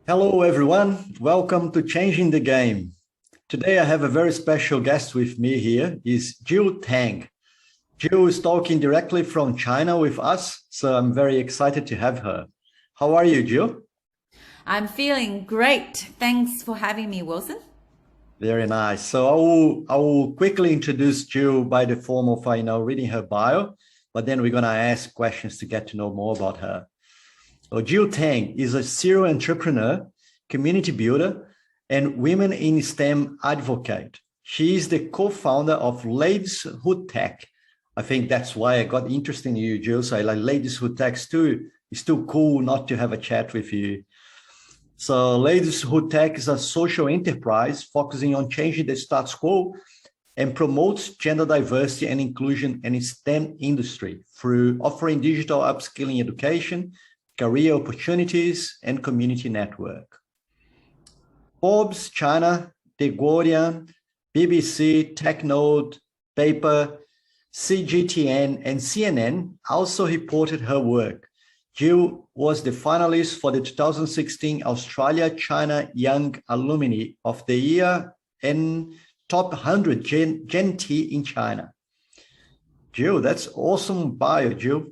Hello, everyone. Welcome to Changing the Game. Today, I have a very special guest with me here. Is Jill Tang. Jill is talking directly from China with us, so I'm very excited to have her. How are you, Jill? I'm feeling great. Thanks for having me, Wilson. Very nice. So I will quickly introduce Jill by the form of reading her bio, but then we're gonna ask questions to get to know more about her. So Jill Tang is a serial entrepreneur, community builder, and women in STEM advocate. She is the co-founder of Ladies Who Tech. I think that's why I got interested in you, Jill. So I like Ladies Who Tech too. It's too cool not to have a chat with you. So Ladies Who Tech is a social enterprise focusing on changing the status quo and promotes gender diversity and inclusion in STEM industry through offering digital upskilling education, career opportunities, and community network. Forbes, China, The Guardian, BBC, TechNode, Paper, CGTN, and CNN also reported her work. Jill was the finalist for the 2016 Australia-China Young Alumni of the Year and Top 100 Gen T in China. Jill, that's awesome bio, Jill.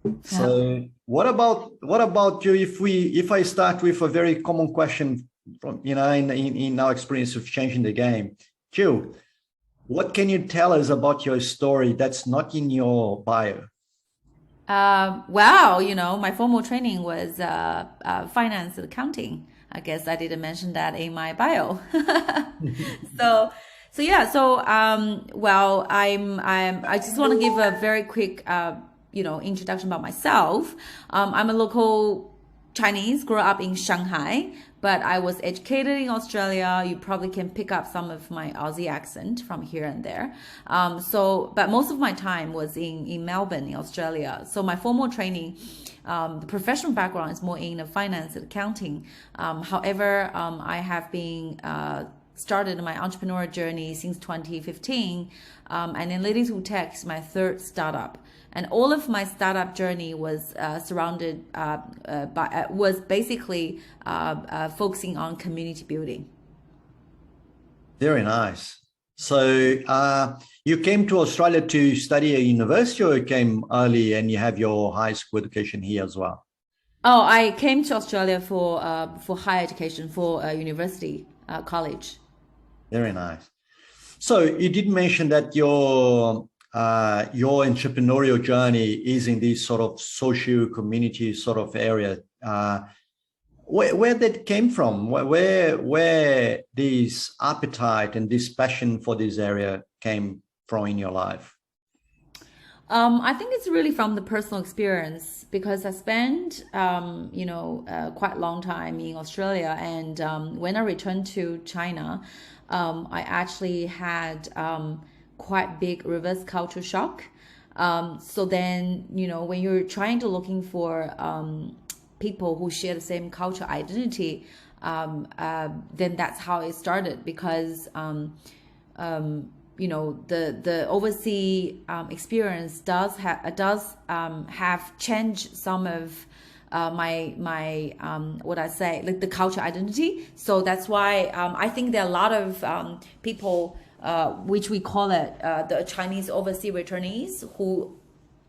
Yeah. So what about you if I start with a very common question from in our experience of changing the game? Jill, what can you tell us about your story that's not in your bio? My formal training was finance and accounting. I guess I didn't mention that in my bio. So, I just want to give a very quick, introduction about myself. I'm a local Chinese, grew up in Shanghai, but I was educated in Australia. You probably can pick up some of my Aussie accent from here and there. But most of my time was in Melbourne, in Australia. So my formal training, the professional background is more in the finance and accounting. However, I have been started my entrepreneurial journey since 2015, and then Ladies Who Tech is my third startup. And all of my startup journey was was basically focusing on community building. Very nice. So you came to Australia to study at university, or you came early and you have your high school education here as well? Oh, I came to Australia for higher education, for university, college. Very nice. So you did mention that your entrepreneurial journey is in this sort of social community sort of area. Where that came from? Where this appetite and this passion for this area came from in your life? I think it's really from the personal experience because I spent, quite a long time in Australia, and when I returned to China, I actually had quite big reverse culture shock. So then, when you're trying to looking for people who share the same culture identity, then that's how it started because the overseas experience have changed some of my what I say, like the culture identity. So that's why I think there are a lot of people, which we call it the Chinese overseas returnees, who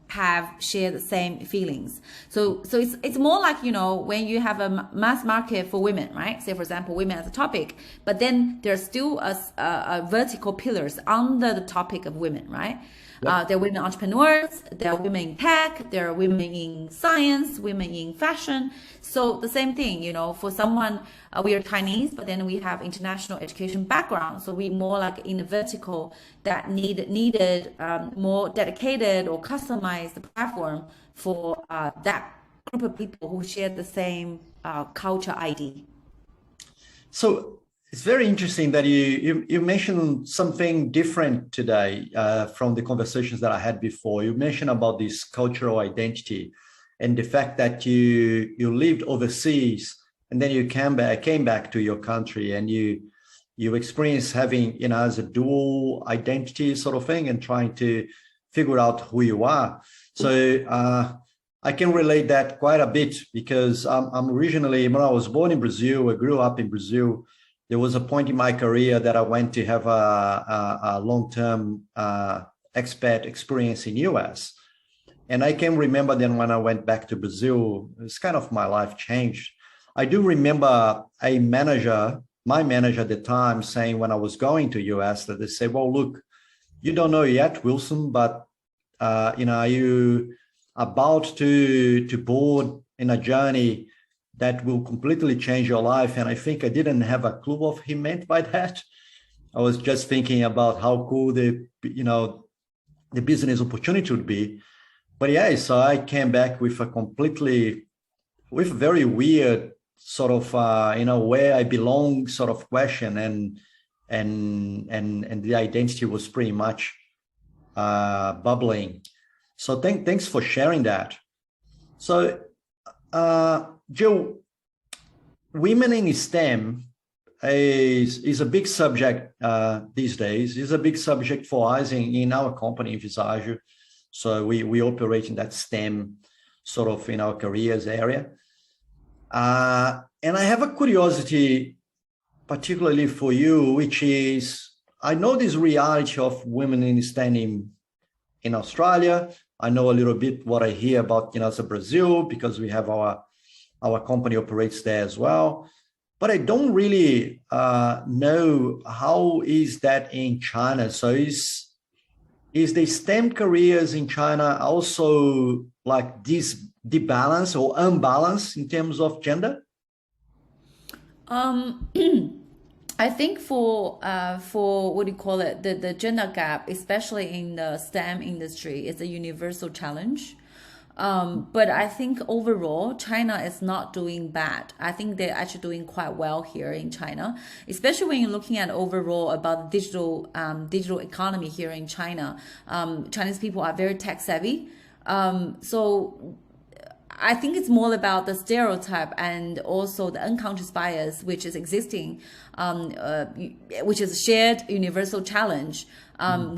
have shared the same feelings. So it's more like, when you have a mass market for women, right? Say for example, women as a topic, but then there's still a vertical pillars under the topic of women, right? Yep. There are women entrepreneurs, there are women in tech, there are women in science, women in fashion. So the same thing, for someone, we are Chinese, but then we have international education background. So we more like in the vertical that needed more dedicated or customized platform for that group of people who share the same culture ID. So it's very interesting that you mentioned something different today from the conversations that I had before. You mentioned about this cultural identity and the fact that you lived overseas and then you came back to your country and you experienced having as a dual identity sort of thing and trying to figure out who you are. So I can relate that quite a bit because I'm originally, when I was born in Brazil, I grew up in Brazil. There was a point in my career that I went to have a long-term expat experience in US. And I can remember then when I went back to Brazil, it's kind of my life changed. I do remember a manager, my manager at the time, saying when I was going to US that they said, well, look, you don't know yet, Wilson, but are you about to board in a journey that will completely change your life? And I think I didn't have a clue what he meant by that. I was just thinking about how cool the business opportunity would be. But yeah, so I came back with with a very weird sort of, where I belong sort of question, and the identity was pretty much bubbling. So thanks for sharing that. So, Jill, women in STEM is a big subject these days. Is a big subject for us in our company, in Visage. So we operate in that STEM sort of in our careers area. And I have a curiosity, particularly for you, which is, I know this reality of women in STEM in Australia. I know a little bit what I hear about, so Brazil, because we have our company operates there as well. But I don't really know how is that in China. So is the STEM careers in China also like this debalance or unbalance in terms of gender? I think for what do you call it, the gender gap, especially in the STEM industry, is a universal challenge. But I think overall, China is not doing bad. I think they're actually doing quite well here in China, especially when you're looking at overall about the digital economy here in China. Chinese people are very tech savvy. So I think it's more about the stereotype and also the unconscious bias, which is existing, which is a shared universal challenge,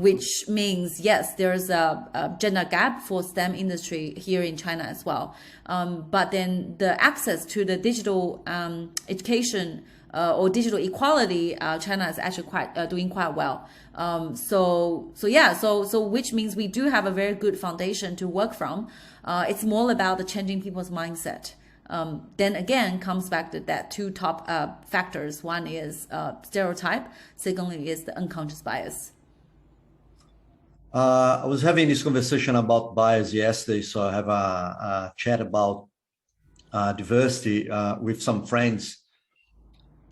which means, yes, there's a gender gap for STEM industry here in China as well. But then the access to the digital education or digital equality, China is actually doing quite well. So which means we do have a very good foundation to work from. It's more about the changing people's mindset. Then again, comes back to that two top factors. One is stereotype. Secondly is the unconscious bias. I was having this conversation about bias yesterday, so I have a chat about diversity with some friends.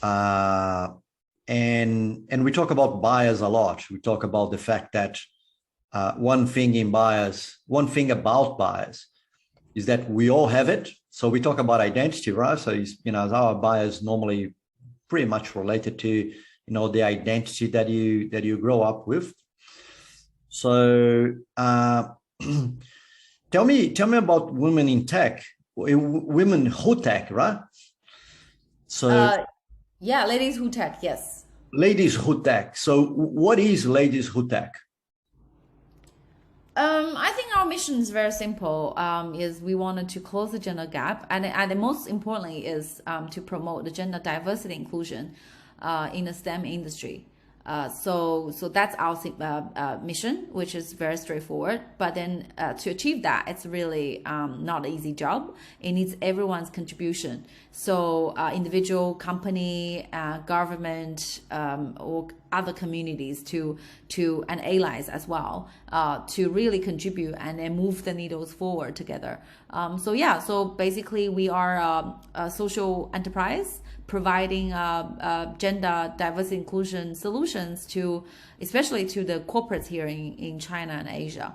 And we talk about bias a lot. We talk about the fact that one thing about bias is that we all have it. So we talk about identity, right? So our bias normally pretty much related to the identity that you grow up with. So tell me about women in tech, women who tech, right? So yeah, ladies who tech, yes. Ladies who tech. So what is ladies who tech? I think our mission is very simple. Is we wanted to close the gender gap, and most importantly is to promote the gender diversity inclusion in the STEM industry. So that's our mission, which is very straightforward. But then to achieve that, it's really not an easy job. It needs everyone's contribution. So individual, company, government, or other communities and allies as well to really contribute and then move the needles forward together. So basically we are a social enterprise providing gender diversity inclusion solutions especially to the corporates here in China and Asia.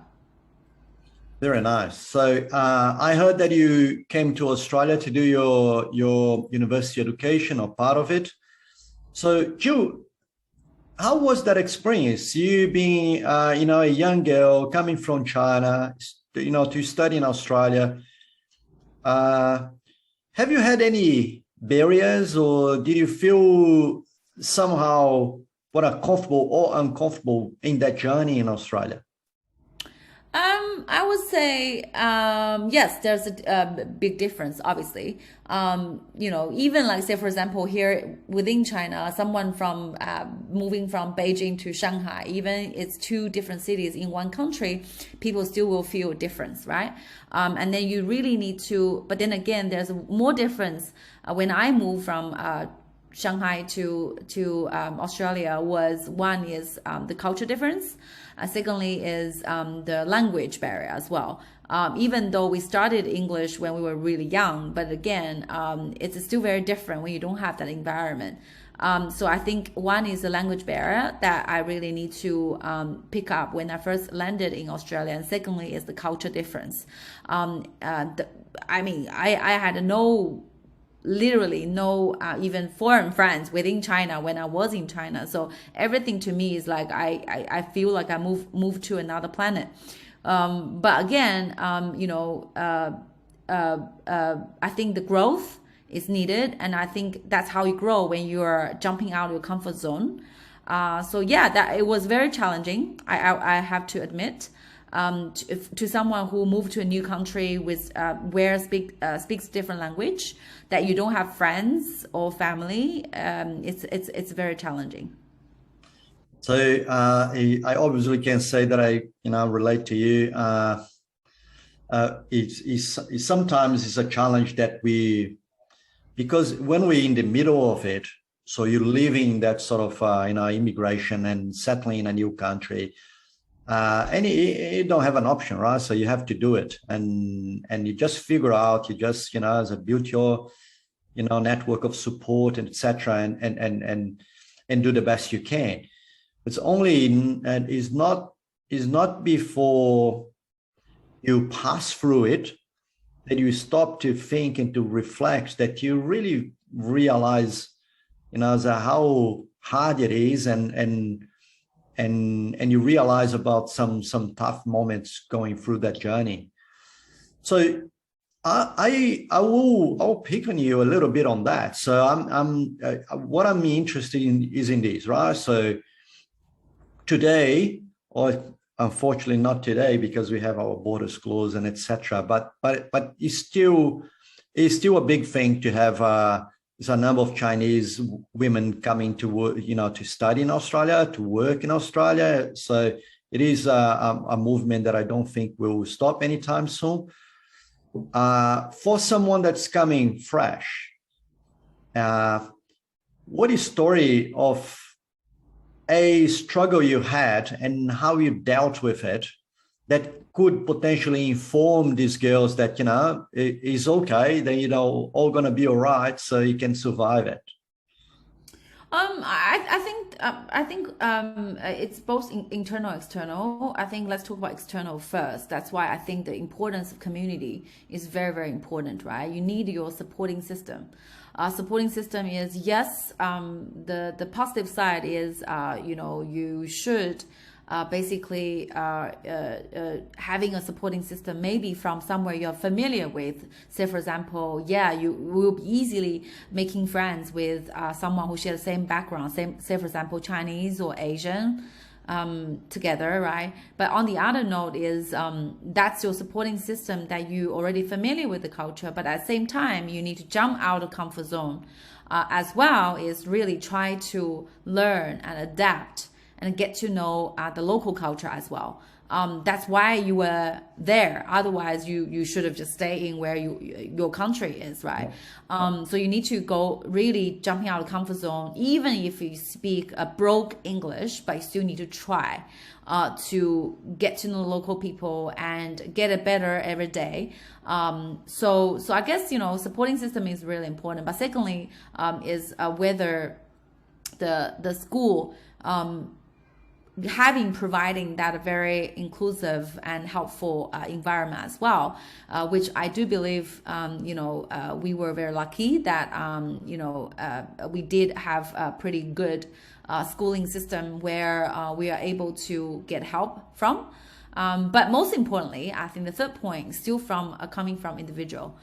Very nice. So I heard that you came to Australia to do your university education or part of it. So Jill, how was that experience? You being a young girl coming from China, to study in Australia. Have you had any barriers, or did you feel somehow comfortable or uncomfortable in that journey in Australia? I would say yes. There's a big difference, obviously. Even like say for example here within China, someone from moving from Beijing to Shanghai, even it's two different cities in one country, people still will feel a difference, right? And then you really need to. But then again, there's more difference when I moved from Shanghai to Australia. Was one is the culture difference. Secondly is the language barrier as well. Even though we started English when we were really young, but again, it's still very different when you don't have that environment. So I think one is the language barrier that I really need to pick up when I first landed in Australia, and secondly is the culture difference. I had literally no even foreign friends within China when I was in China. So everything to me is like I feel like I moved to another planet. But again, I think the growth is needed, and I think that's how you grow when you're jumping out of your comfort zone. So yeah, that it was very challenging. I have to admit. To someone who moved to a new country with speaks different language, that you don't have friends or family, it's very challenging. So I obviously can say that I relate to you. It's sometimes it's a challenge that because when we're in the middle of it, so you're leaving that sort of immigration and settling in a new country. And you don't have an option, right? So you have to do it, and you just figure out. You just as a build your network of support and etc. And do the best you can. It's only and is not before you pass through it that you stop to think and to reflect, that you really realize how hard it is, and you realize about some tough moments going through that journey. So I'll pick on you a little bit on that. So what I'm interested in is in this, right? So today, or unfortunately not today because we have our borders closed and etc. But it's still a big thing to have. There's a number of Chinese women coming to work, to study in Australia, to work in Australia. So it is a movement that I don't think will stop anytime soon. For someone that's coming fresh, what is story of a struggle you had and how you dealt with it that could potentially inform these girls that it is okay, that all gonna be all right, so you can survive it? I think it's both internal, external. I think let's talk about external first. That's why I think the importance of community is very, very important, right? You need your supporting system. Supporting system is yes. The positive side is you should basically having a supporting system maybe from somewhere you're familiar with. Say for example, you will be easily making friends with someone who shares the same background, say for example Chinese or Asian, together, right? But on the other note is that's your supporting system, that you already familiar with the culture, but at the same time you need to jump out of comfort zone as well, is really try to learn and adapt and get to know the local culture as well. That's why you were there. Otherwise, you should have just stayed in where your country is, right? So you need to go really jumping out of comfort zone. Even if you speak a broke English, but you still need to try to get to know local people and get it better every day. So I guess supporting system is really important. But secondly, is whether the school providing that very inclusive and helpful environment as well, which I do believe we were very lucky that we did have a pretty good schooling system where we are able to get help from. But most importantly, I think the third point is still coming from individual.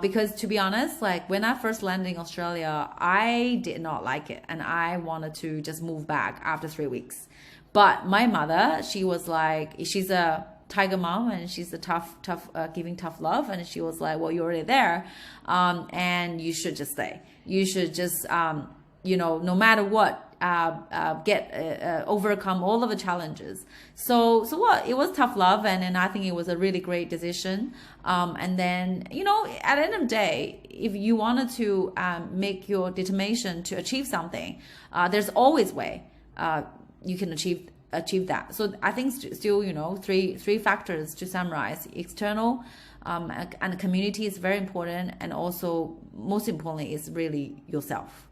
Because to be honest, like when I first landed in Australia, I did not like it, and I wanted to just move back after 3 weeks. But my mother, she was like, she's a tiger mom, and she's a tough, giving tough love. And she was like, well, you're already there, and you should just stay. You should just, no matter what, overcome all of the challenges. So what? It was tough love, and I think it was a really great decision. And then, at the end of the day, if you wanted to make your determination to achieve something, there's always way you can achieve that. So I think still, three factors to summarize: external, and community is very important, and also most importantly is really yourself.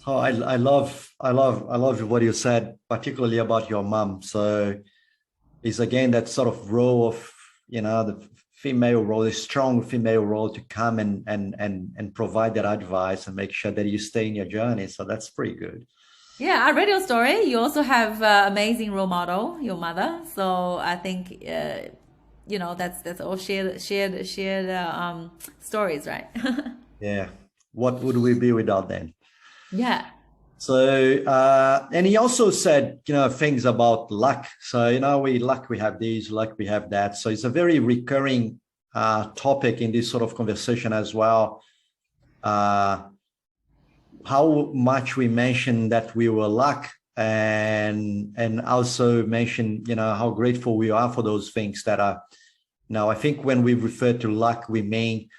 Oh, I love what you said, particularly about your mom. So it's again that sort of role of, the female role, the strong female role to come and provide that advice and make sure that you stay in your journey. So that's pretty good. Yeah, I read your story. You also have amazing role model, your mother. So I think that's all shared stories, right? Yeah. What would we be without them? Yeah. So, and he also said, things about luck. So, we have this, luck, we have that. So it's a very recurring topic in this sort of conversation as well. How much we mentioned that we were luck, and also mention, how grateful we are for those things that are. Now, I think when we refer to luck, we mean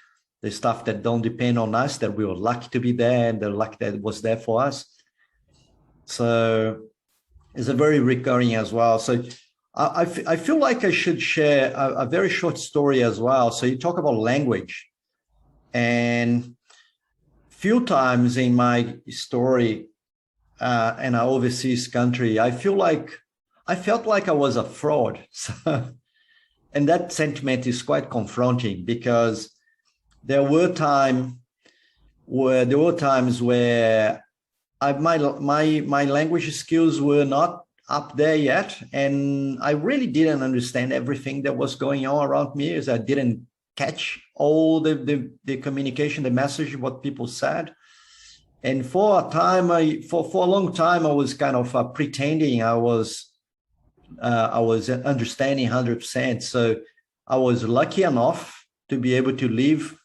the stuff that don't depend on us, that we were lucky to be there, and the luck that was there for us. So it's a very recurring as well. So I feel like I should share a very short story as well. So you talk about language, and few times in my story in an overseas country, I felt like I was a fraud. And that sentiment is quite confronting, because there were times where my language skills were not up there yet, and I really didn't understand everything that was going on around me, as I didn't catch all the communication, the message, what people said. And for a time, for a long time, I was kind of pretending I was understanding 100%. So I was lucky enough to be able to live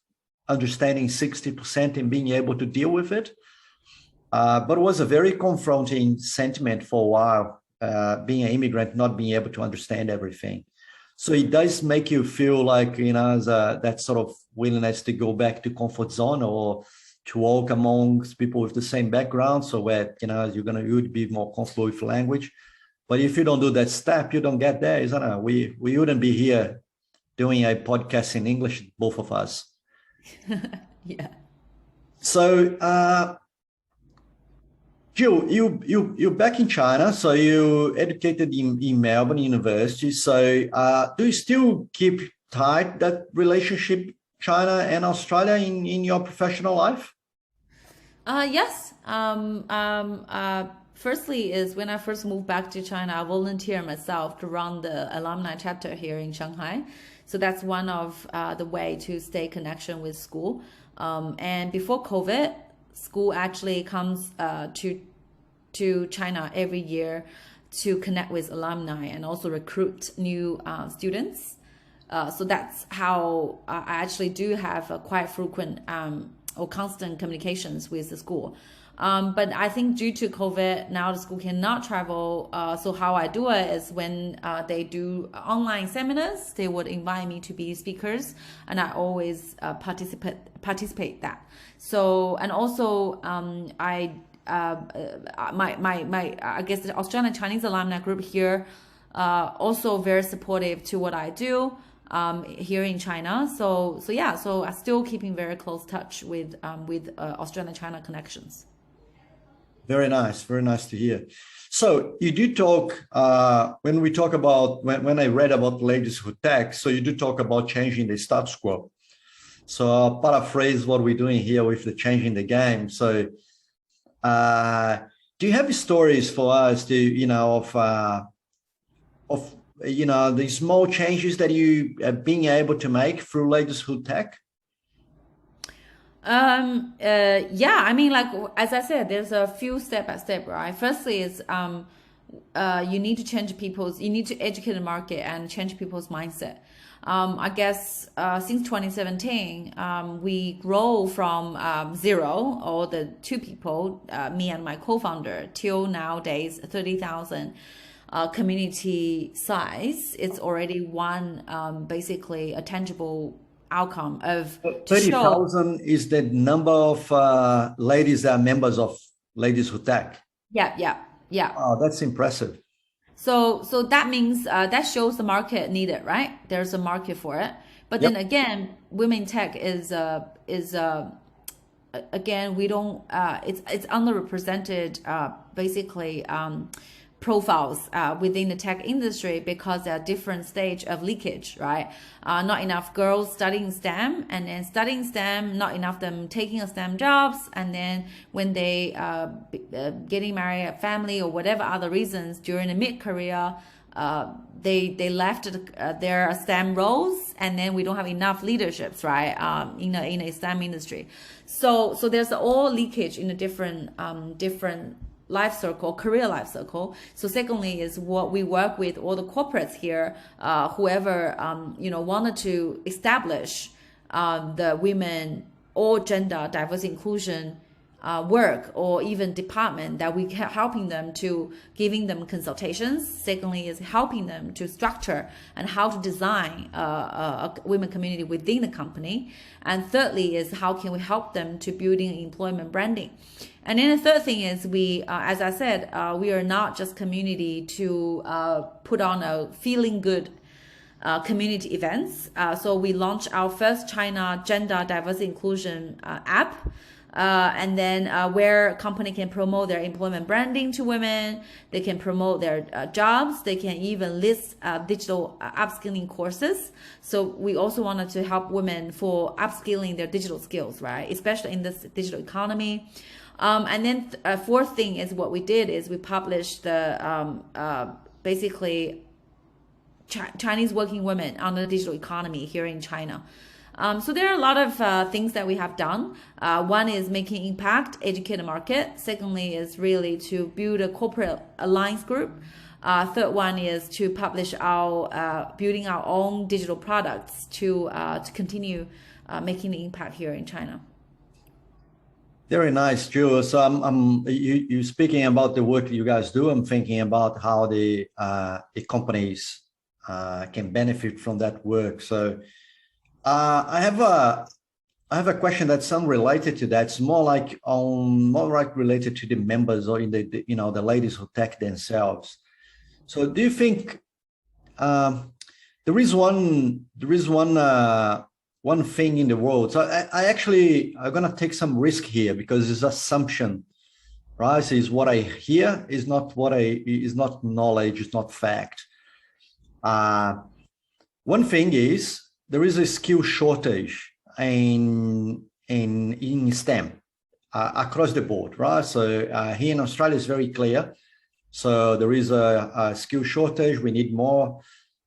understanding 60% and being able to deal with it. But it was a very confronting sentiment for a while, being an immigrant, not being able to understand everything. So it does make you feel like, that sort of willingness to go back to comfort zone, or to walk amongst people with the same background. So where, you would be more comfortable with language. But if you don't do that step, you don't get there, isn't it? We wouldn't be here doing a podcast in English, both of us. Yeah. So, Jill, you're back in China, so you educated in Melbourne University. So, do you still keep tight that relationship, China and Australia, in your professional life? Yes. Firstly is when I first moved back to China, I volunteered myself to run the alumni chapter here in Shanghai. So that's one of the way to stay connection with school. And before COVID, school actually comes to China every year to connect with alumni and also recruit new students. So that's how I actually do have a quite frequent or constant communications with the school. But I think due to COVID, now the school cannot travel. So how I do it is when they do online seminars, they would invite me to be speakers, and I always participate that. So, and also I guess the Australian Chinese alumni group here also very supportive to what I do here in China. So yeah, so I'm still keeping very close touch with Australian China connections. Very nice to hear. So you do talk, when we talk about, when I read about Ladies Who Tech, so you do talk about changing the status quo. So I'll paraphrase what we're doing here with the changing the game. So do you have stories for us of the small changes that you are being able to make through Ladies Who Tech? Yeah, I mean, like, as I said, there's a few step by step, right? Firstly is, you need to you need to educate the market and change people's mindset. I guess since 2017, we grow from zero, or the two people, me and my co-founder, till nowadays 30,000 community size. It's already one, basically a tangible outcome of to show. 30,000 is the number of ladies that are members of Ladies Who Tech. Yeah. Oh, that's impressive. So that means that shows the market needed, right? There's a market for it. But then again, women tech is again, we don't it's underrepresented basically profiles within the tech industry, because there are different stage of leakage, right? Not enough girls studying STEM, and then studying STEM, not enough them taking a STEM jobs, and then when they getting married, a family, or whatever other reasons during the mid-career, they left their STEM roles, and then we don't have enough leaderships, right? In a STEM industry, so there's all leakage in a different life circle, career life circle. So secondly is what we work with all the corporates here, whoever wanted to establish the women or gender diversity inclusion work, or even department, that we can helping them to giving them consultations. Secondly is helping them to structure and how to design a women community within the company. And thirdly is how can we help them to building employment branding. And then the third thing is we, as I said, we are not just community to put on a feeling good community events. So we launched our first China gender diversity inclusion app. And then where a company can promote their employment branding to women, they can promote their jobs, they can even list digital upskilling courses. So we also wanted to help women for upskilling their digital skills, right? Especially in this digital economy. And then fourth thing is what we did is we published the basically Chinese working women on the digital economy here in China. So there are a lot of things that we have done. One is making impact, educate the market. Secondly is really to build a corporate alliance group. Third one is to publish our building our own digital products to continue making the impact here in China. Very nice, Jill. So you speaking about the work you guys do. I'm thinking about how the companies can benefit from that work. So I have a question that's unrelated to that. It's more like related to the members, or in the Ladies Who Tech themselves. So do you think there is one thing in the world? So I'm gonna take some risk here, because it's assumption, right? So is what I hear is not knowledge, it's not fact. One thing is, there is a skill shortage in STEM across the board, right? So here in Australia, it's very clear. So there is a skill shortage. We need more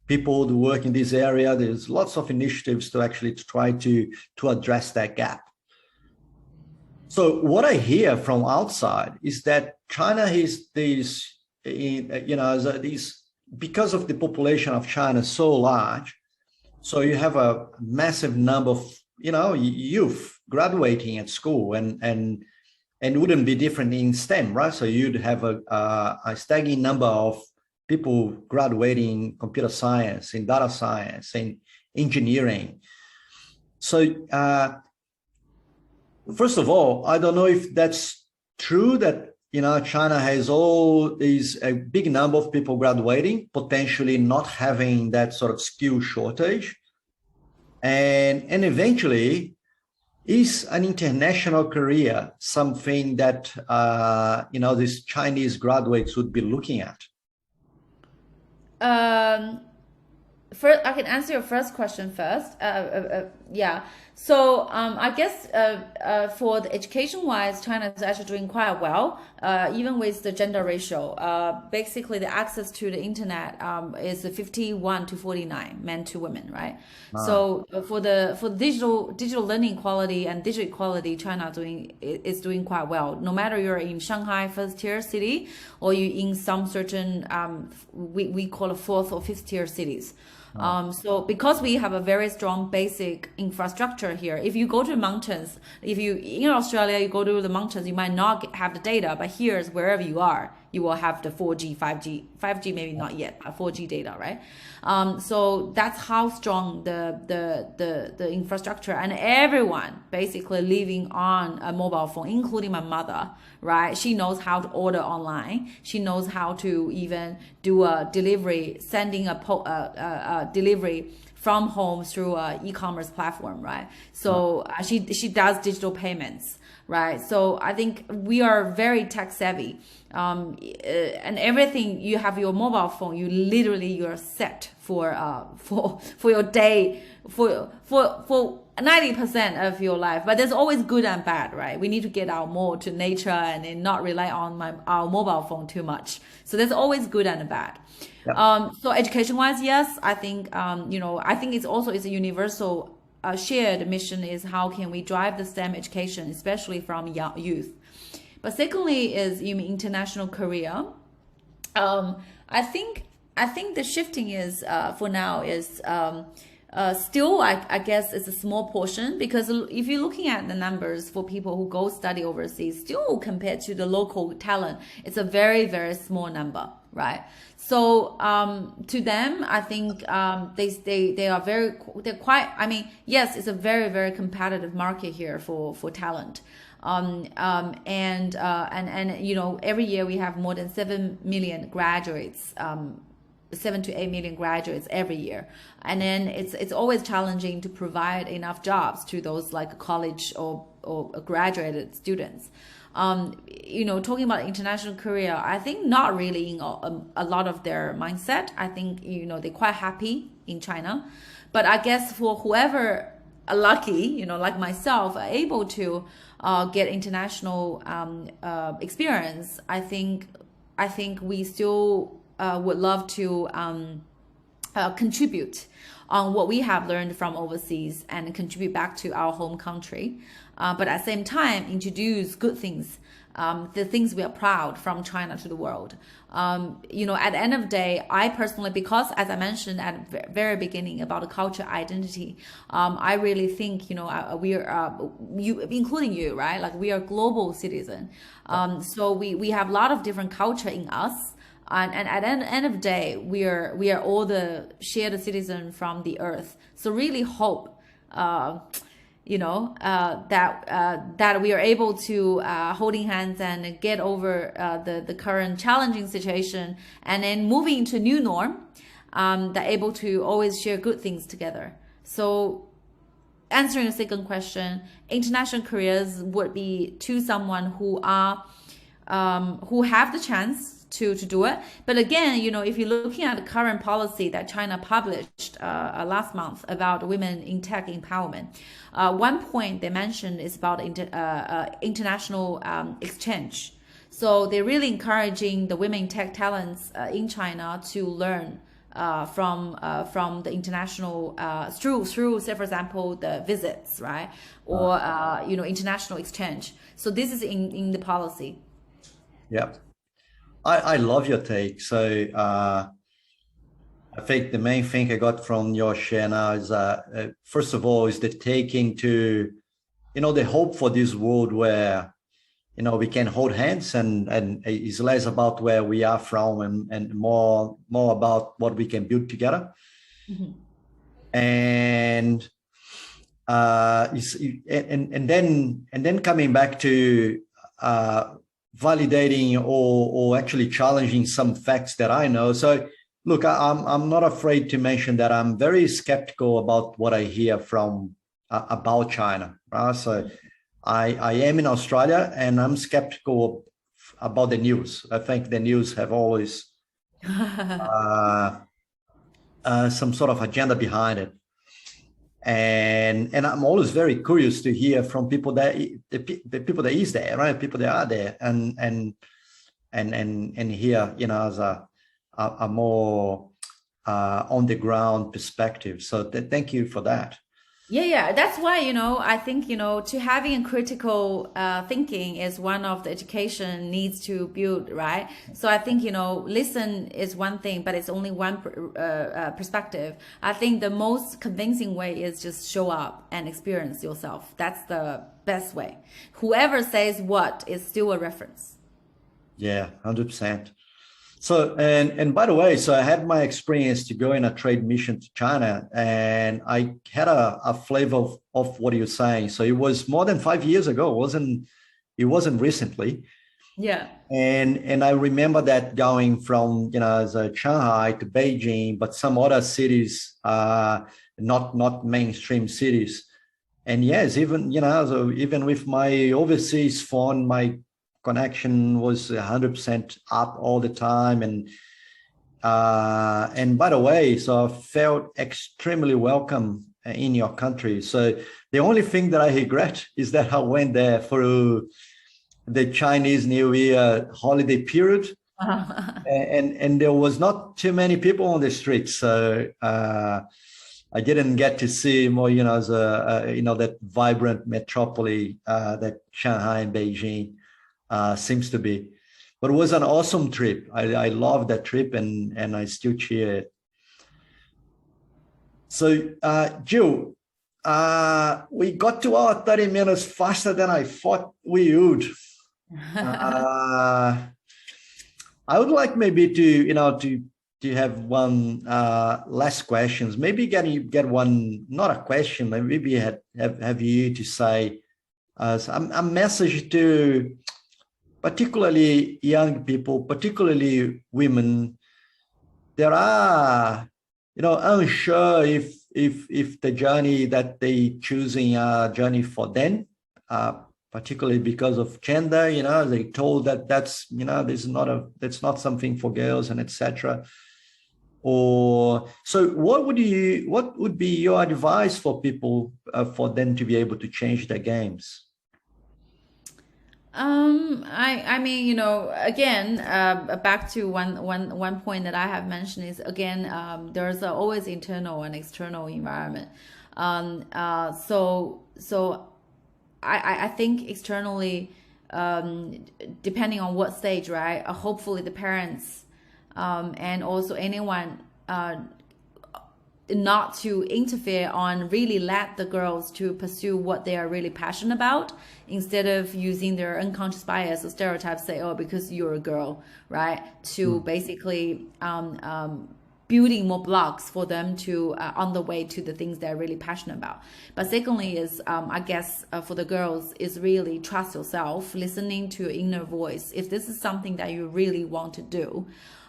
people to work in this area. There's lots of initiatives to try to address that gap. So what I hear from outside is that China is because of the population of China so large. So you have a massive number of, youth graduating at school, and wouldn't be different in STEM, right? So you'd have a staggering number of people graduating computer science, in data science, in engineering. So first of all, I don't know if that's true that China has a big number of people graduating, potentially not having that sort of skill shortage. And eventually, is an international career something that, these Chinese graduates would be looking at? First, I can answer your first question first. yeah. So I guess for the education wise, China is actually doing quite well, even with the gender ratio. Basically, the access to the internet is 51 to 49, men to women, right? Ah, So for digital learning quality and digital equality, China is doing quite well. No matter you're in Shanghai first tier city or you in some certain we call it fourth or fifth tier cities. ah, So because we have a very strong basic infrastructure here, if you go to mountains, if you in Australia you go to the mountains, you might not have the data, but here's wherever you are, you will have the 4G, 5G maybe not yet, but 4G data, right? So that's how strong the infrastructure, and everyone basically living on a mobile phone, including my mother, right? She knows how to order online. She knows how to even do a delivery, sending a delivery from home through a e-commerce platform, right? So she does digital payments, right? So I think we are very tech savvy, and everything you have your mobile phone, you're set for your day for 90% of your life. But there's always good and bad, right? We need to get out more to nature and then not rely on our mobile phone too much. So there's always good and bad. yeah. So education wise, yes, I think I think it's a universal shared mission is how can we drive the STEM education, especially from young youth. But secondly is international career. I think the shifting is for now is still I guess it's a small portion, because if you're looking at the numbers for people who go study overseas, still compared to the local talent, it's a very, very small number, right? So to them, I think they're quite, I mean, yes, it's a very, very competitive market here for talent. And every year we have more than 7 million graduates, 7 to 8 million graduates every year, and then it's always challenging to provide enough jobs to those like college or graduated students. Talking about international career, I think not really in a lot of their mindset. I think they're quite happy in China, but I guess for whoever are lucky, like myself, are able to get international experience, I think we still would love to contribute on what we have learned from overseas and contribute back to our home country. But at the same time, introduce good things, the things we are proud from China to the world. At the end of the day, I personally, because as I mentioned at the very beginning about the culture identity, I really think, we are, you, including you, right? Like we are global citizen. So we have a lot of different culture in us. And at the end of the day, we are all the shared citizen from the earth. So really hope, that we are able to holding hands and get over the current challenging situation, and then moving into new norm, that able to always share good things together. So answering the second question, international careers would be to someone who have the chance to do it. But again, if you're looking at the current policy that China published last month about women in tech empowerment, one point they mentioned is about international exchange. So they're really encouraging the women tech talents in China to learn from the international through say for example the visits, right, or international exchange. So this is in the policy. Yeah. I love your take. So I think the main thing I got from your share now is first of all is the taking to the hope for this world where we can hold hands, and it's less about where we are from and more about what we can build together. Mm-hmm. And then coming back to validating or actually challenging some facts that I know. So look, I'm not afraid to mention that I'm very skeptical about what I hear from about China. Right? So I am in Australia and I'm skeptical about the news. I think the news have always some sort of agenda behind it. And I'm always very curious to hear from people that the people that is there, right? People that are there, and hear, you know, as a more on the ground perspective. So thank you for that. Yeah, that's why, you know, I think, you know, to having a critical thinking is one of the education needs to build, right? So I think, you know, listen is one thing, but it's only one perspective. I think the most convincing way is just show up and experience yourself. That's the best way. Whoever says what is still a reference. Yeah, 100%. So, and by the way, so I had my experience to go in a trade mission to China, and I had a flavor of what you're saying. So it was more than 5 years ago. It wasn't recently. Yeah. And I remember that going from, you know, as a Shanghai to Beijing, but some other cities, not mainstream cities. And yes, even, you know, so even with my overseas phone, my connection was 100% up all the time. And by the way, so I felt extremely welcome in your country. So the only thing that I regret is that I went there for the Chinese New Year holiday period, and there was not too many people on the streets. So I didn't get to see more, you know, as you know, that vibrant metropolis that Shanghai and Beijing seems to be. But it was an awesome trip. I loved that trip, and I still cheer it. So, Jill, we got to our 30 minutes faster than I thought we would. I would like maybe to, you know, to have one last questions. Maybe get one, not a question, maybe have you to say a message to particularly young people, particularly women. There are, you know, unsure if the journey that they choosing a journey for them, particularly because of gender. You know, they told that that's, you know, that's not something for girls, and etc. Or so, what would be your advice for people for them to be able to change their games? I mean, you know, again, back to one point that I have mentioned is, again, there's always internal and external environment. So I think externally, depending on what stage, right? Hopefully the parents, and also anyone, not to interfere on, really let the girls to pursue what they are really passionate about, instead of using their unconscious bias or stereotypes, say, oh, because you're a girl, right, to basically building more blocks for them to on the way to the things they're really passionate about. But secondly is, I guess, for the girls, is really trust yourself, listening to your inner voice. If this is something that you really want to do,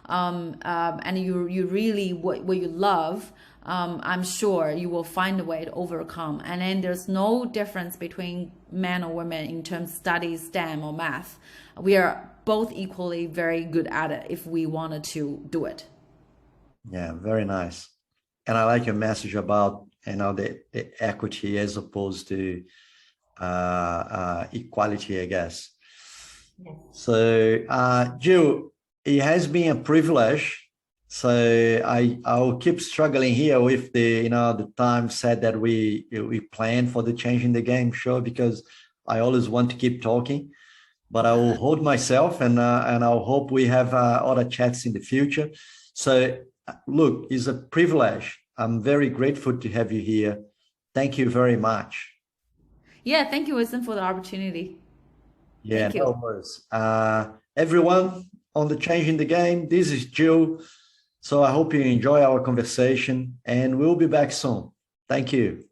and you really what you love, I'm sure you will find a way to overcome. And then there's no difference between men or women in terms of studies, STEM or math. We are both equally very good at it if we wanted to do it. Yeah, very nice. And I like your message about, you know, the equity as opposed to equality, I guess. Yes. So, Jill, it has been a privilege. So I'll keep struggling here with the, you know, the time set that we plan for the Changing the Game show, because I always want to keep talking, but I will hold myself, and I'll hope we have other chats in the future. So look, it's a privilege. I'm very grateful to have you here. Thank you very much. Yeah, thank you, Wisdom, for the opportunity. Yeah, Thank you. no worries. Everyone on the Changing the Game, this is Jill. So I hope you enjoy our conversation, and we'll be back soon. Thank you.